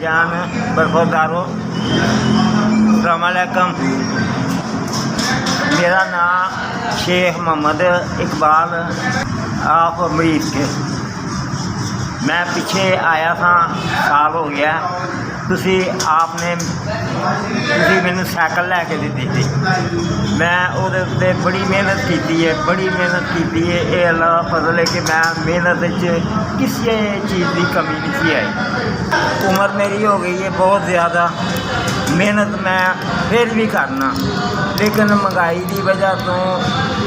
भाईजान बरखुरदारो, अस्सलामुअलैकुम। मेरा नाम शेख मोहम्मद इकबाल आप अमरीक के। मैं पिछे आया था, साल हो गया। तुसी मैनू साइकिल लैके दी थी। मैं उहदे उत्ते बड़ी मेहनत की है, बड़ी मेहनत की है। ये अल्लाह दा फजल है कि मैं मेहनत किसी चीज़ की कमी नहीं आई। उम्र मेरी हो गई है बहुत ज़्यादा, मेहनत मैं फिर भी करना, लेकिन महंगाई की वजह तो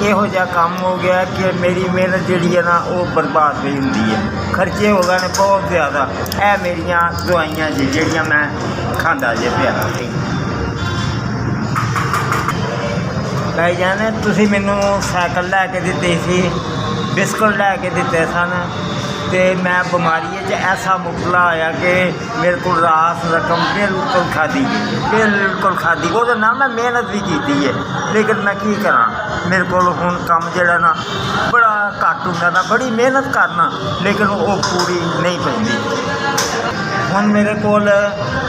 इहो जिहा काम हो गया कि मेरी मेहनत जिहड़ी है ना वो बर्बाद हुई हुंदी है। खर्चे हो गए ने बहुत ज़्यादा। यह मेरियां दवाइयां जी जिहड़ियां मैं खांदा जे पिया। भाईजान तुसी मैनू साइकिल लैके दित्ती सी, बिस्कुट लैके दित्ते सन, तो मैं बीमारी ऐसा मुबतला होया कि मेरे को रास रकम बिल्कुल खाधी गई, बिल्कुल खाधी। वो ना मैं मेहनत भी की है, लेकिन मैं की करा, मेरे को हुण काम जिहड़ा ना बड़ा घट हुंदा ना, बड़ी मेहनत करना लेकिन वो पूरी नहीं पैंदी। हुण मेरे कोल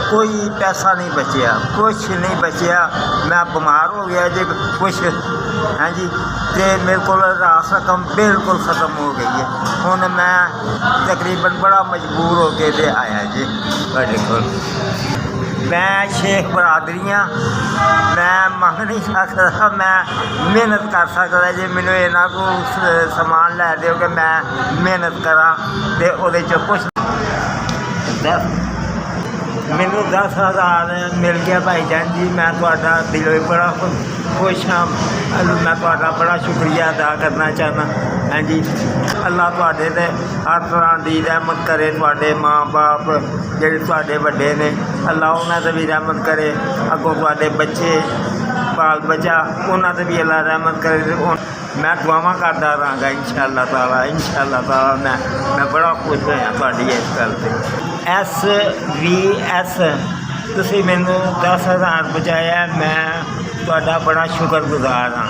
कोई पैसा नहीं बचिया, कुछ नहीं बचिया। मैं बीमार हो गया जी कुछ, हाँ जी, तो मेरे को रास रकम बिल्कुल ख़त्म हो गई है। हुण मैं तकरीबन बड़ा मजबूर हो के दे आया जी तुहाडे कोल। मैं शेख बरादरी हाँ, मैं मंग नहीं सकता, मैं मेहनत कर सकता जी। मैनू इन्ना को समान लै दो कि मैं मेहनत करा, तो उहदे च कुछ मैनू 10,000 मिल गया भाईजान जी। मैं तुहाडा दिलों बड़ा खुश हाँ। मैं तुहाडा बड़ा शुक्रिया अदा करना चाहना। हाँ जी, अल्लाह तुहाडे ते हर तरह की रहमत करे। तुहाडे माँ बाप जिहड़े तुहाडे वड्डे ने, अल्लाह उन्हां ते भी रहमत करे। अगों तुहाडे बच्चे बाल बच्चा उन्हां ते भी अल्लाह रहमत करे। मैं दुआवां करदा रहांगा इंशाअल्लाह ताला, इंशाअल्लाह ताला। मैं बड़ा खुश होया तुहाडी इस गल ते। SVS तुसीं मैनू 10,000 बचाया, मैं तुहाडा बड़ा शुक्रगुजार हाँ।